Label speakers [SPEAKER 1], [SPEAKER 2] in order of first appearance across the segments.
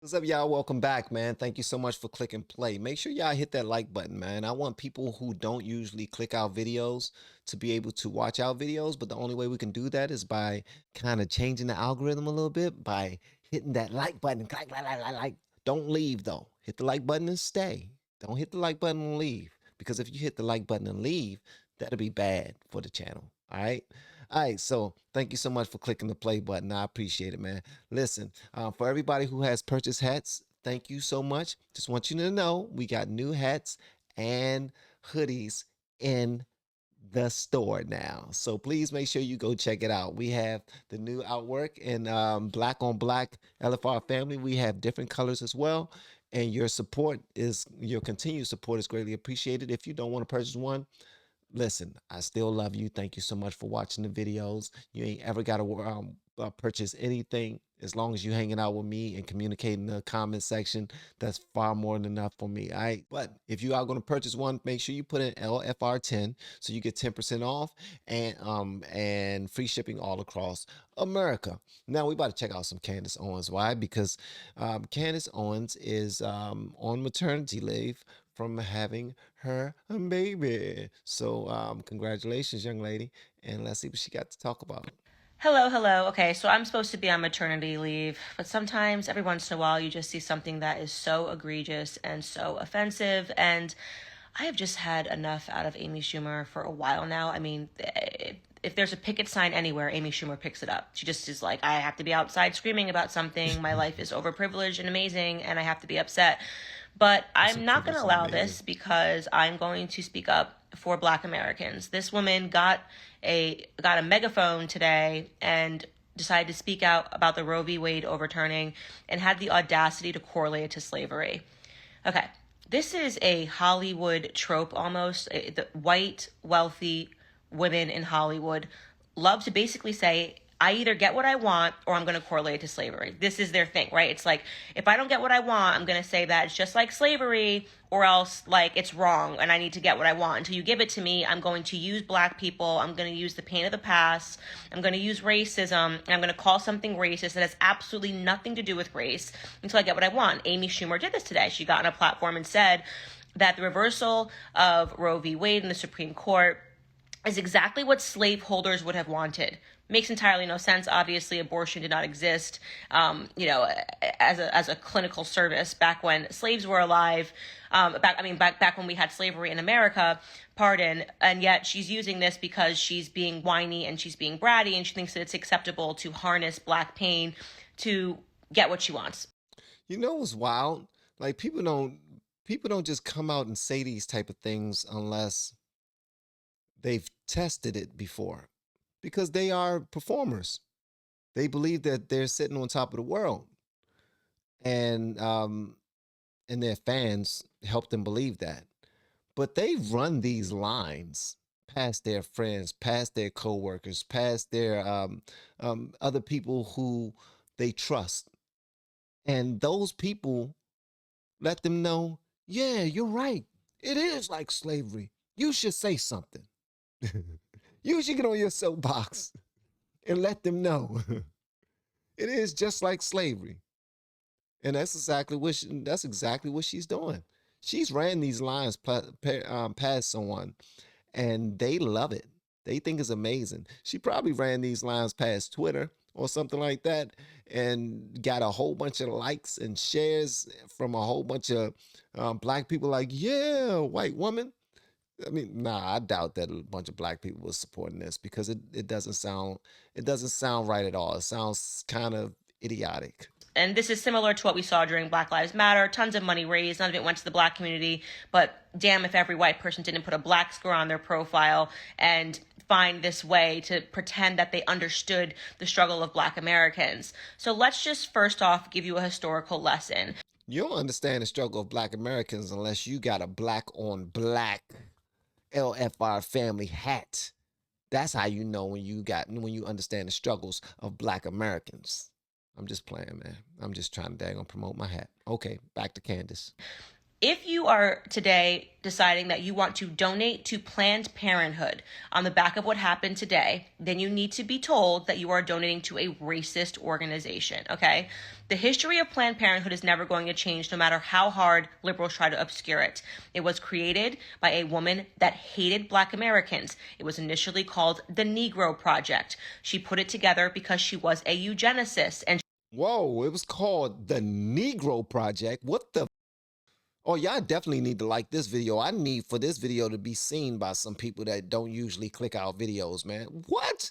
[SPEAKER 1] What's up, y'all? Welcome back, man. Thank you so much for clicking play. Make sure y'all hit that like button, man. I want people who don't usually click our videos to be able to watch our videos, but the only way we can do that is by kind of changing the algorithm a little bit by hitting that like button. Like, like, like, like, like. Don't leave, though. Hit the like button and stay. Don't hit the like button and leave, because if you hit the like button and leave, that'll be bad for the channel. All right. All right. So thank you so much for clicking the play button. I appreciate it, man. Listen, for everybody who has purchased hats, thank you so much. Just want you to know we got new hats and hoodies in the store now. So please make sure you go check it out. We have the new artwork in black on black LFR family. We have different colors as well. And your continued support is greatly appreciated. If you don't want to purchase one, listen, I still love you. Thank you so much for watching the videos. You ain't ever got to purchase anything. As long as you hanging out with me and communicating in the comment section, that's far more than enough for me. All right. But if you are going to purchase one, make sure you put in LFR 10 so you get 10% off and free shipping all across America. Now we about to check out some Candace Owens. Why? Because Candace Owens is on maternity leave from having her baby. So congratulations, young lady. And let's see what she got to talk about.
[SPEAKER 2] Hello, hello. Okay, so I'm supposed to be on maternity leave, but sometimes, every once in a while, you just see something that is so egregious and so offensive. And I have just had enough out of Amy Schumer for a while now. I mean, if there's a picket sign anywhere, Amy Schumer picks it up. She just is like, I have to be outside screaming about something. My life is overprivileged and amazing, and I have to be upset. But
[SPEAKER 1] It's a
[SPEAKER 2] I'm not going to
[SPEAKER 1] privilege and
[SPEAKER 2] allow
[SPEAKER 1] amazing.
[SPEAKER 2] this because I'm going to speak up for Black Americans. This woman got a megaphone today and decided to speak out about the Roe v. Wade overturning and had the audacity to correlate it to slavery. Okay, this is a Hollywood trope almost. The white, wealthy women in Hollywood love to basically say, I either get what I want or I'm going to correlate it to slavery. This is their thing, right? It's like, if I don't get what I want, I'm going to say that it's just like slavery, or else like it's wrong and I need to get what I want. Until you give it to me, I'm going to use Black people. I'm going to use the pain of the past. I'm going to use racism. And I'm going to call something racist that has absolutely nothing to do with race until I get what I want. Amy Schumer did this today. She got on a platform and said that the reversal of Roe v. Wade in the Supreme Court is exactly what slaveholders would have wanted. Makes entirely no sense. Obviously, abortion did not exist, as a clinical service back when slaves were alive. Back when we had slavery in America. Pardon. And yet she's using this because she's being whiny and she's being bratty, and she thinks that it's acceptable to harness Black pain to get what she wants.
[SPEAKER 1] You know what's wild? Like people don't just come out and say these type of things unless they've tested it before. Because they are performers. They believe that they're sitting on top of the world. And their fans help them believe that. But they run these lines past their friends, past their coworkers, past their other people who they trust. And those people let them know, yeah, you're right. It is like slavery. You should say something. You should get on your soapbox and let them know it is just like slavery. And that's exactly what she's doing. She's ran these lines past someone, and they love it. They think it's amazing. She probably ran these lines past Twitter or something like that, and got a whole bunch of likes and shares from a whole bunch of Black people. Like, yeah, white woman. I mean, nah, I doubt that a bunch of Black people was supporting this, because it doesn't sound right at all. It sounds kind of idiotic.
[SPEAKER 2] And this is similar to what we saw during Black Lives Matter. Tons of money raised. None of it went to the Black community. But damn if every white person didn't put a Black square on their profile and find this way to pretend that they understood the struggle of Black Americans. So let's just first off give you a historical lesson.
[SPEAKER 1] You don't understand the struggle of Black Americans unless you got a black on black LFR family hat. That's how you know when you understand the struggles of Black Americans. I'm just playing, man. I'm just trying to promote my hat. Okay, back to Candace.
[SPEAKER 2] If you are today deciding that you want to donate to Planned Parenthood on the back of what happened today, then you need to be told that you are donating to a racist organization, okay? The history of Planned Parenthood is never going to change no matter how hard liberals try to obscure it. It was created by a woman that hated Black Americans. It was initially called the Negro Project. She put it together because she was a eugenicist. And
[SPEAKER 1] whoa, it was called the Negro Project. What the? Oh, y'all definitely need to like this video. I need for this video to be seen by some people that don't usually click out videos, man. What?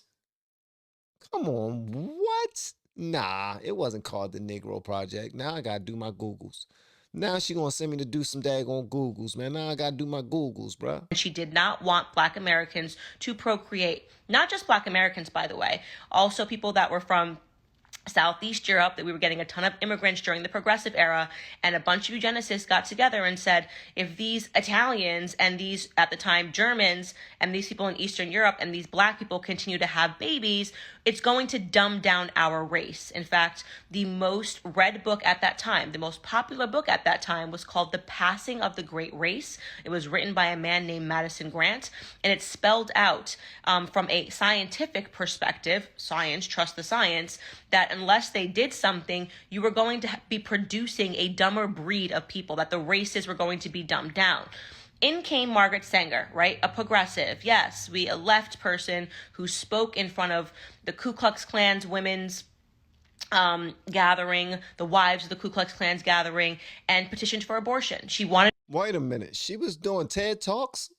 [SPEAKER 1] Come on, what? Nah, it wasn't called the Negro Project. Now I gotta do my Googles. Now she gonna send me to do some daggone Googles, man. Now I gotta do my Googles, bruh.
[SPEAKER 2] she did not want Black Americans to procreate. Not just Black Americans, by the way, also people that were from Southeast Europe, that we were getting a ton of immigrants during the Progressive era, and a bunch of eugenicists got together and said, if these Italians and these, at the time, Germans, and these people in Eastern Europe and these Black people continue to have babies, it's going to dumb down our race. In fact, the most read book at that time, the most popular book at that time, was called The Passing of the Great Race. It was written by a man named Madison Grant, and it spelled out from a scientific perspective, science, trust the science, that unless they did something, you were going to be producing a dumber breed of people, that the races were going to be dumbed down. In came Margaret Sanger, right? A progressive. Yes, a left person who spoke in front of the Ku Klux Klan's women's gathering, the wives of the Ku Klux Klan's gathering, and petitioned for abortion. She wanted...
[SPEAKER 1] Wait a minute. She was doing TED Talks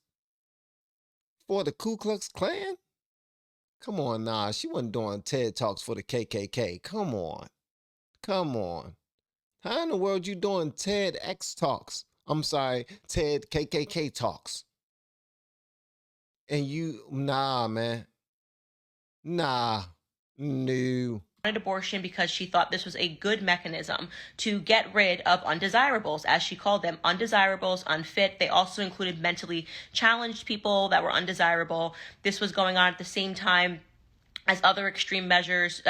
[SPEAKER 1] for the Ku Klux Klan? Come on, nah. She wasn't doing TED Talks for the KKK. Come on. Come on. How in the world you doing TEDx Talks? I'm sorry, TED KKK Talks. And you, nah, man. Nah, no.
[SPEAKER 2] wanted abortion because she thought this was a good mechanism to get rid of undesirables, as she called them, undesirables, unfit. They also included mentally challenged people that were undesirable. This was going on at the same time as other extreme measures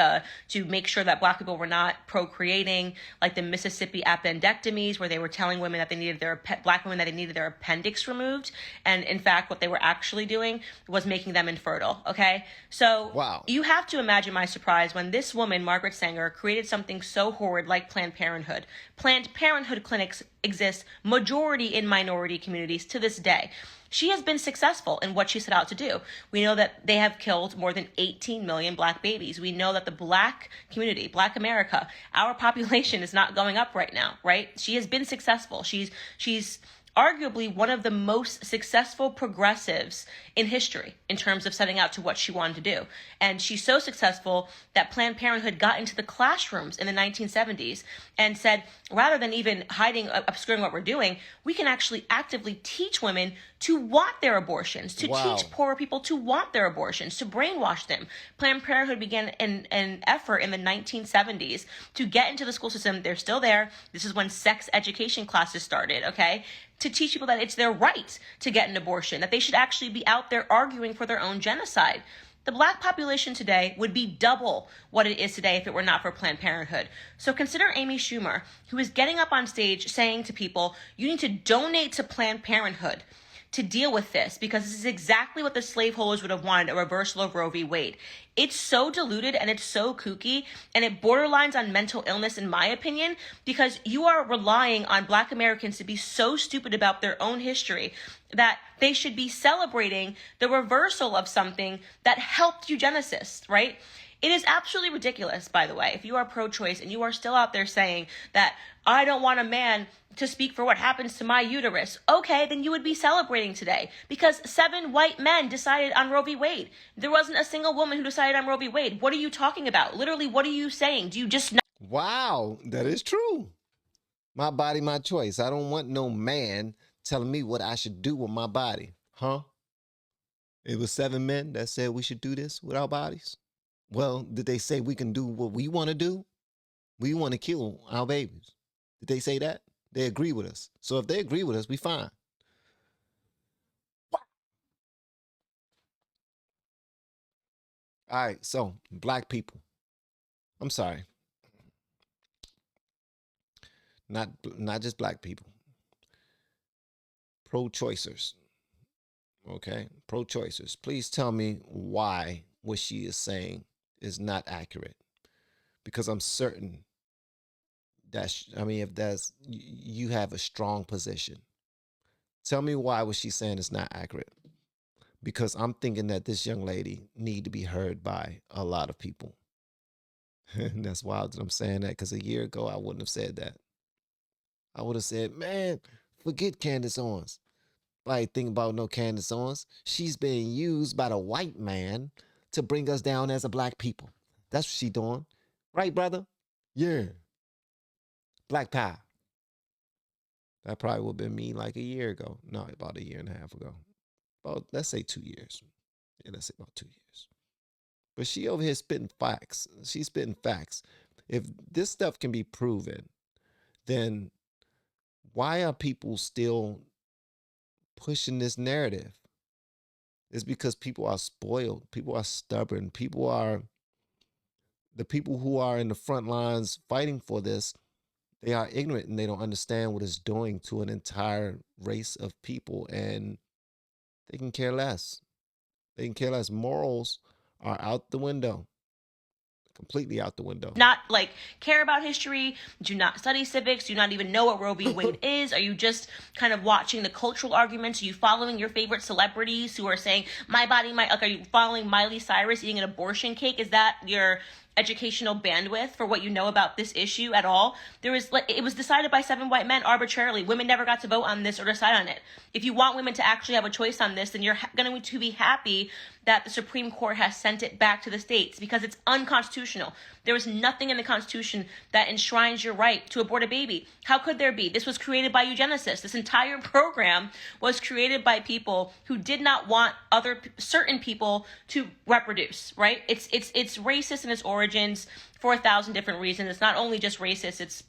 [SPEAKER 2] to make sure that Black people were not procreating, like the Mississippi appendectomies, where they were telling women that they needed Black women that they needed their appendix removed. And in fact, what they were actually doing was making them infertile. Okay. So
[SPEAKER 1] wow.
[SPEAKER 2] You have to imagine my surprise when this woman, Margaret Sanger, created something so horrid like Planned Parenthood. Planned Parenthood clinics exist majority in minority communities to this day. She has been successful in what she set out to do. We know that they have killed more than 18 million Black babies. We know that the Black community, Black America, our population is not going up right now, right? She has been successful. She's arguably one of the most successful progressives in history in terms of setting out to what she wanted to do. And she's so successful that Planned Parenthood got into the classrooms in the 1970s and said, rather than even hiding, obscuring what we're doing, we can actually actively teach women to want their abortions, to teach poorer people to want their abortions, to brainwash them. Planned Parenthood began an effort in the 1970s to get into the school system. They're still there. This is when sex education classes started, okay? To teach people that it's their right to get an abortion, that they should actually be out there arguing for their own genocide. The Black population today would be double what it is today if it were not for Planned Parenthood. So consider Amy Schumer, who is getting up on stage saying to people, you need to donate to Planned Parenthood to deal with this, because this is exactly what the slaveholders would have wanted, a reversal of Roe v. Wade. It's so diluted and it's so kooky, and it borderlines on mental illness, in my opinion, because you are relying on Black Americans to be so stupid about their own history that they should be celebrating the reversal of something that helped eugenicists, right? It is absolutely ridiculous, by the way, if you are pro-choice and you are still out there saying that I don't want a man to speak for what happens to my uterus. Okay, then you would be celebrating today because 7 white men decided on Roe v. Wade. There wasn't a single woman who decided on Roe v. Wade. What are you talking about? Literally, what are you saying? Do you just not?
[SPEAKER 1] Wow, that is true. My body, my choice. I don't want no man telling me what I should do with my body. Huh? It was 7 men that said we should do this with our bodies. Well, did they say we can do what we want to do? We want to kill our babies. Did they say that? They agree with us. So if they agree with us, we fine. All right, so Black people. I'm sorry. Not just Black people. pro-choicers, okay? Pro-choicers, please tell me why what she is saying is not accurate. Because I'm certain that, I mean, if that's, you have a strong position. Tell me why what she's saying is not accurate. Because I'm thinking that this young lady need to be heard by a lot of people. And that's wild that I'm saying that, because a year ago I wouldn't have said that. I would have said, man, forget Candace Owens. Like, think about no Candace Owens. She's being used by the white man to bring us down as a black people. That's what she doing. Right, brother? Yeah. Black power. That probably would have been me like a year ago. No, about a year and a half ago. About, let's say 2 years. Yeah, let's say about 2 years. But she over here spitting facts. She's spitting facts. If this stuff can be proven, then why are people still pushing this narrative? It's because people are spoiled. People are stubborn. People are, the people who are in the front lines fighting for this, they are ignorant and they don't understand what it's doing to an entire race of people, and they can care less. They can care less. Morals are out the window, completely out the window.
[SPEAKER 2] Not like care about history, do not study civics, do not even know what Roe v. Wade is? Are you just kind of watching the cultural arguments? Are you following your favorite celebrities who are saying my body, my, like, are you following Miley Cyrus eating an abortion cake? Is that your educational bandwidth for what you know about this issue at all? There was, like, it was decided by 7 white men arbitrarily. Women never got to vote on this or decide on it. If you want women to actually have a choice on this, then you're going to be happy that the Supreme Court has sent it back to the states, because it's unconstitutional. There is nothing in the Constitution that enshrines your right to abort a baby. How could there be? This was created by eugenicists. This entire program was created by people who did not want certain people to reproduce, right? It's racist in its origins for 1,000 different reasons. It's not only just racist, it's,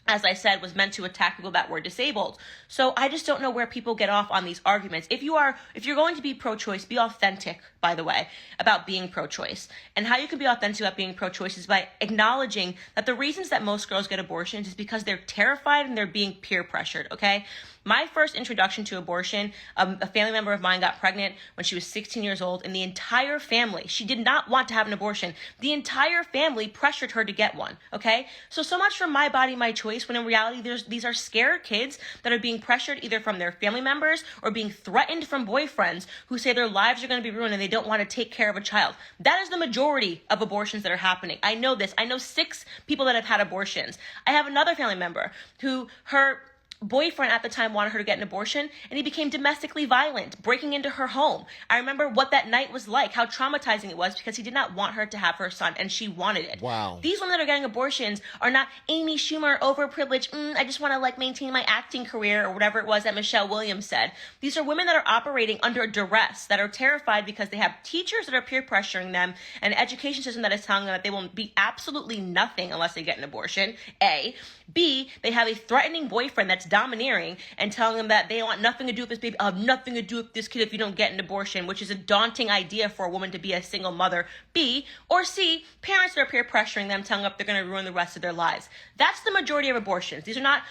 [SPEAKER 2] as I said, was meant to attack people that were disabled. So I just don't know where people get off on these arguments. If you're going to be pro-choice, be authentic, by the way, about being pro-choice. And how you can be authentic about being pro-choice is by acknowledging that the reasons that most girls get abortions is because they're terrified and they're being peer pressured, okay? My first introduction to abortion, a family member of mine got pregnant when she was 16 years old, and the entire family, she did not want to have an abortion. The entire family pressured her to get one, okay? So much for my body, my choice, when in reality, these are scared kids that are being pressured either from their family members or being threatened from boyfriends who say their lives are going to be ruined and they don't want to take care of a child. That is the majority of abortions that are happening. I know this. I know 6 people that have had abortions. I have another family member who, her boyfriend at the time wanted her to get an abortion, and he became domestically violent, breaking into her home. I remember what that night was like, how traumatizing it was, because he did not want her to have her son, and she wanted it.
[SPEAKER 1] Wow.
[SPEAKER 2] These women that are getting abortions are not Amy Schumer, overprivileged, I just want to, like, maintain my acting career, or whatever it was that Michelle Williams said. These are women that are operating under duress, that are terrified because they have teachers that are peer pressuring them, and an education system that is telling them that they will be absolutely nothing unless they get an abortion, A. B, they have a threatening boyfriend that's domineering and telling them that they want nothing to do with this baby. I'll have nothing to do with this kid if you don't get an abortion, which is a daunting idea for a woman to be a single mother. B, or C, parents that are peer pressuring them, telling them they're going to ruin the rest of their lives. That's the majority of abortions. There's not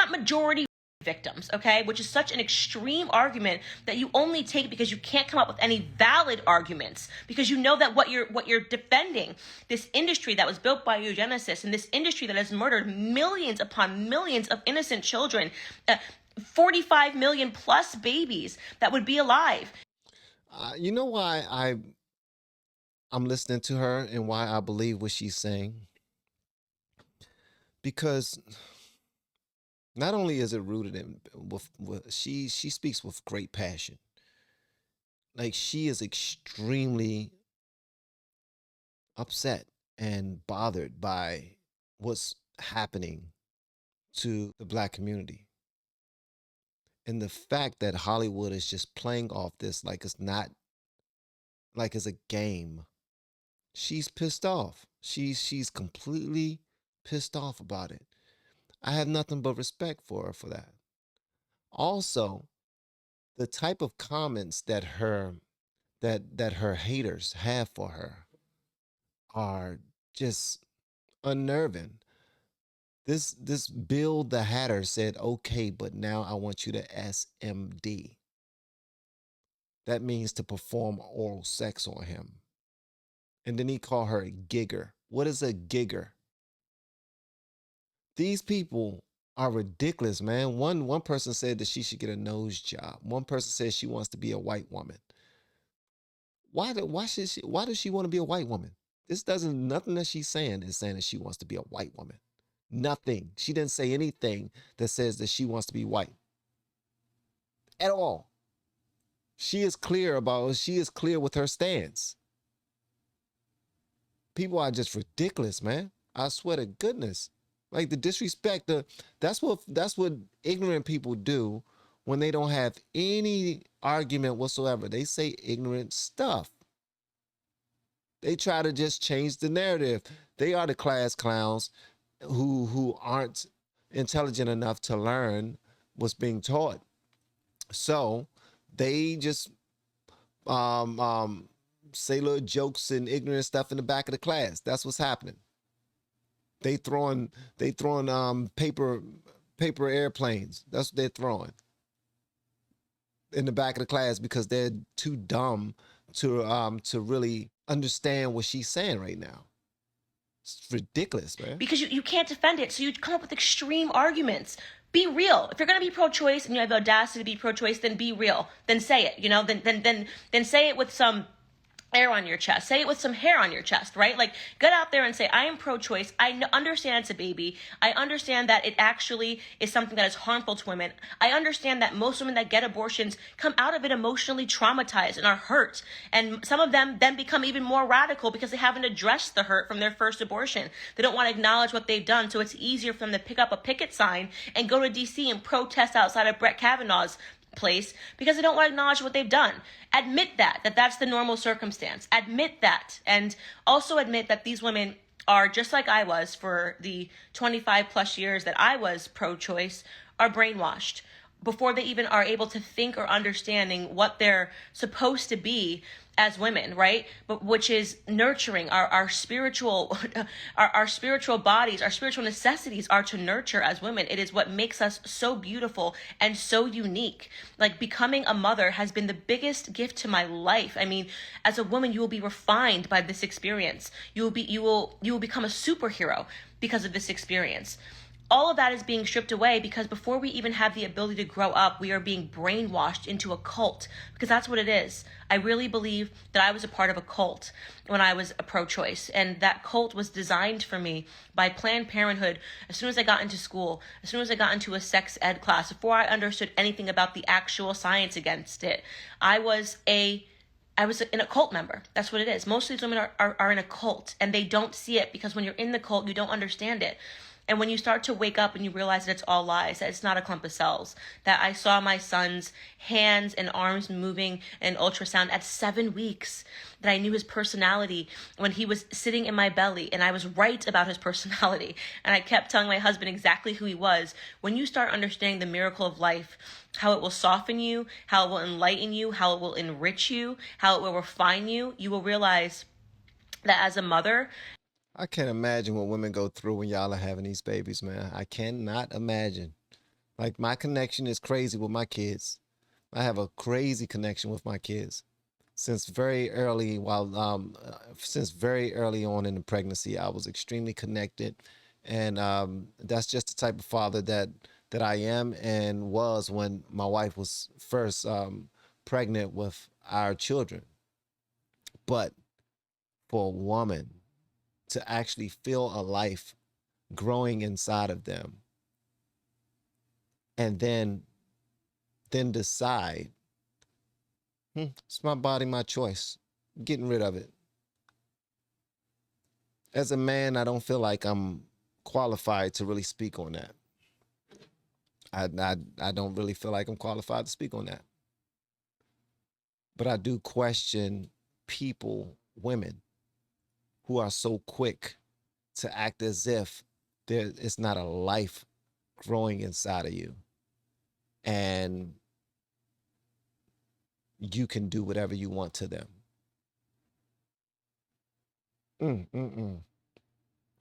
[SPEAKER 2] majority victims, okay? Which is such an extreme argument that you only take because you can't come up with any valid arguments, because you know that what you're defending, this industry that was built by eugenicists, and this industry that has murdered millions upon millions of innocent children, 45 million plus babies that would be alive.
[SPEAKER 1] You know why I'm listening to her and why I believe what she's saying? Because not only is it rooted in with she speaks with great passion. Like, she is extremely upset and bothered by what's happening to the black community. And the fact that Hollywood is just playing off this like it's not, like it's a game. She's pissed off. She's completely pissed off about it. I have nothing but respect for her for that. Also, the type of comments that her haters have for her are just unnerving. This Bill the Hatter said, okay, but now I want you to SMD. That means to perform oral sex on him. And then he called her a gigger. What is a gigger? These people are ridiculous, man. One person said that she should get a nose job. One person says she wants to be a white woman. Why does she want to be a white woman? This doesn't Nothing that she's saying is saying that she wants to be a white woman. Nothing. She didn't say anything that says that she wants to be white at all. She is clear with her stance. People are just ridiculous, man. I swear to goodness. Like the disrespect, that's what ignorant people do when they don't have any argument whatsoever. They say ignorant stuff. They try to just change the narrative. They are the class clowns who aren't intelligent enough to learn what's being taught. So they just say little jokes and ignorant stuff in the back of the class. That's what's happening. They throwing paper airplanes. That's what they're throwing in the back of the class because they're too dumb to really understand what she's saying right now. It's ridiculous, man.
[SPEAKER 2] Because you can't defend it, so you come up with extreme arguments. Be real. If you're going to be pro-choice and you have the audacity to be pro-choice, then be real. Then say it. Then say it with some air on your chest. Say it with some hair on your chest, right? Like, get out there and say, I am pro-choice. I understand it's a baby. I understand that it actually is something that is harmful to women. I understand that most women that get abortions come out of it emotionally traumatized and are hurt. And some of them then become even more radical because they haven't addressed the hurt from their first abortion. They don't want to acknowledge what they've done. So it's easier for them to pick up a picket sign and go to DC and protest outside of Brett Kavanaugh's place because they don't want to acknowledge what they've done. Admit that's the normal circumstance. Admit that. And also admit that these women are just like I was for the 25 plus years that I was pro-choice, are brainwashed before they even are able to think or understanding what they're supposed to be as women, right? But which is nurturing our spiritual, our spiritual bodies, our spiritual necessities are to nurture as women. It is what makes us so beautiful and so unique. Like becoming a mother has been the biggest gift to my life. I mean, as a woman, you will be refined by this experience. You will become a superhero because of this experience. All of that is being stripped away because before we even have the ability to grow up, we are being brainwashed into a cult, because that's what it is. I really believe that I was a part of a cult when I was a pro-choice, and that cult was designed for me by Planned Parenthood. As soon as I got into school, as soon as I got into a sex ed class, before I understood anything about the actual science against it, I was an a cult member. That's what it is. Most of these women are in a cult, and they don't see it because when you're in the cult, you don't understand it. And when you start to wake up and you realize that it's all lies, that it's not a clump of cells, that I saw my son's hands and arms moving in ultrasound at 7 weeks, that I knew his personality when he was sitting in my belly, and I was right about his personality. And I kept telling my husband exactly who he was. When you start understanding the miracle of life, how it will soften you, how it will enlighten you, how it will enrich you, how it will refine you, you will realize that as a mother,
[SPEAKER 1] I can't imagine what women go through when y'all are having these babies, man. I cannot imagine. Like my connection is crazy with my kids. I have a crazy connection with my kids. Since very early, since very early on in the pregnancy, I was extremely connected, and that's just the type of father that I am and was when my wife was first pregnant with our children. But for a woman to actually feel a life growing inside of them and then decide, it's my body, my choice, getting rid of it. As a man, I don't feel like I'm qualified to really speak on that. I don't really feel like I'm qualified to speak on that. But I do question people, women, who are so quick to act as if there is not a life growing inside of you. And you can do whatever you want to them. Mm-mm-mm.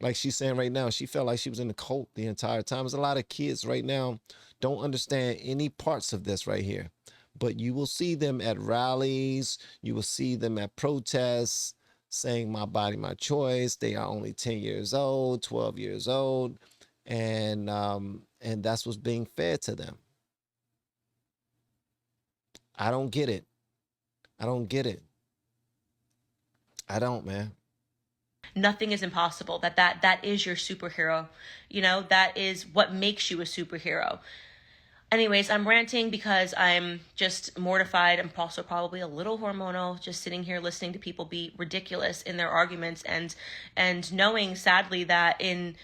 [SPEAKER 1] Like she's saying right now, she felt like she was in a cult the entire time. There's a lot of kids right now don't understand any parts of this right here. But you will see them at rallies, you will see them at protests saying my body, my choice. They are only 10 years old, 12 years old, and that's what's being fed to them. I don't get it. I don't get it. I don't, man.
[SPEAKER 2] Nothing is impossible. That is your superhero. You know, that is what makes you a superhero. Anyways, I'm ranting because I'm just mortified. I'm also probably a little hormonal, just sitting here listening to people be ridiculous in their arguments, and knowing sadly that in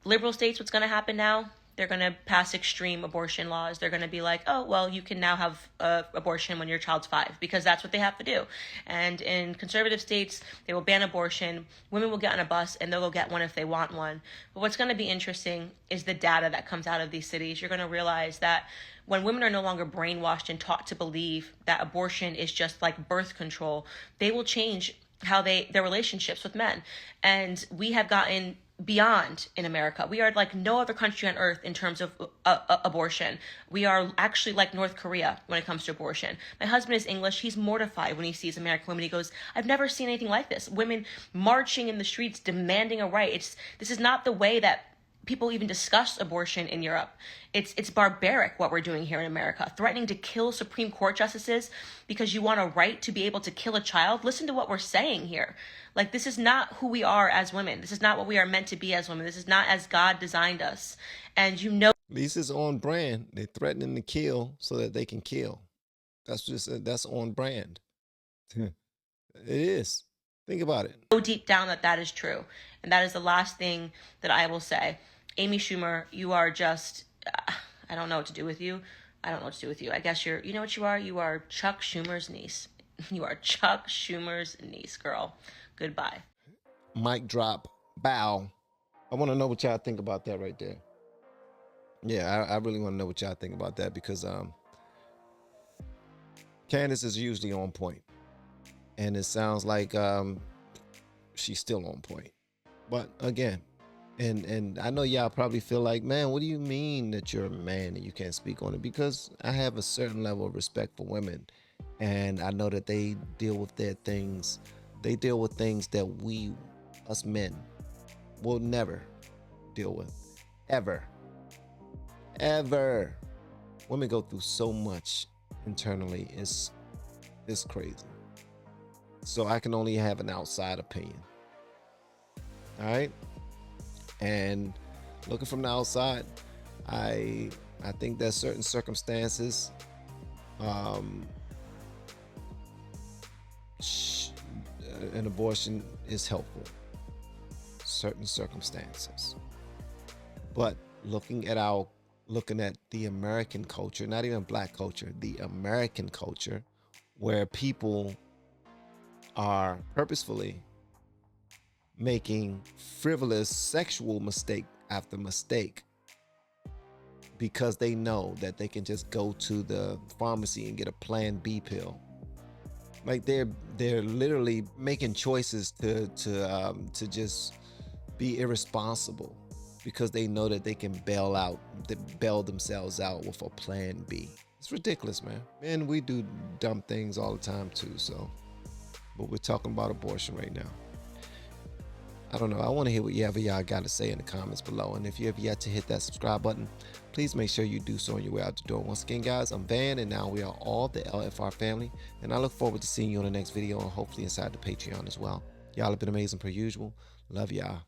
[SPEAKER 2] liberal states, what's going to happen now? They're going to pass extreme abortion laws. They're going to be like, oh, well, you can now have abortion when your child's 5, because that's what they have to do. And in conservative states, they will ban abortion. Women will get on a bus and they'll go get one if they want one. But what's going to be interesting is the data that comes out of these cities. You're going to realize that when women are no longer brainwashed and taught to believe that abortion is just like birth control, they will change how their relationships with men. And we have gotten beyond in America. We are like no other country on earth in terms of abortion. We are actually like North Korea when it comes to abortion. My husband is English. He's mortified when he sees American women. He goes, I've never seen anything like this. Women marching in the streets demanding a right. This is not the way that people even discuss abortion in Europe. It's barbaric what we're doing here in America, threatening to kill Supreme Court justices because you want a right to be able to kill a child. Listen to what we're saying here. Like, this is not who we are as women. This is not what we are meant to be as women. This is not as God designed us. And you know,
[SPEAKER 1] at least it's on brand. They're threatening to kill so that they can kill. That's on brand. It is. Think about it.
[SPEAKER 2] know deep down that is true. And that is the last thing that I will say. Amy Schumer, you are just, I don't know what to do with you. I don't know what to do with you. I guess you know what you are? You are Chuck Schumer's niece. You are Chuck Schumer's niece, girl. Goodbye.
[SPEAKER 1] Mic drop. Bow. I want to know what y'all think about that right there. Yeah, I really want to know what y'all think about that, because Candace is usually on point. And it sounds like she's still on point. But again, and I know y'all probably feel like, man, what do you mean that you're a man and you can't speak on it? Because I have a certain level of respect for women, and I know that they deal with their things. They deal with things that we, us men, will never deal with. Ever. Women go through so much internally. It's crazy. So I can only have an outside opinion. All right. And looking from the outside, I think that certain circumstances, an abortion is helpful. Certain circumstances. But looking at the American culture, not even black culture, the American culture, where people are purposefully making frivolous sexual mistake after mistake because they know that they can just go to the pharmacy and get a Plan B pill. Like they're literally making choices to just be irresponsible because they know that they can bail themselves out with a Plan B. It's ridiculous, man. And we do dumb things all the time too, so. But we're talking about abortion right now. I don't know. I want to hear what y'all got to say in the comments below. And if you have yet to hit that subscribe button, please make sure you do so on your way out the door. Once again, guys, I'm Van, and now we are all the LFR family. And I look forward to seeing you on the next video, and hopefully inside the Patreon as well. Y'all have been amazing per usual. Love y'all.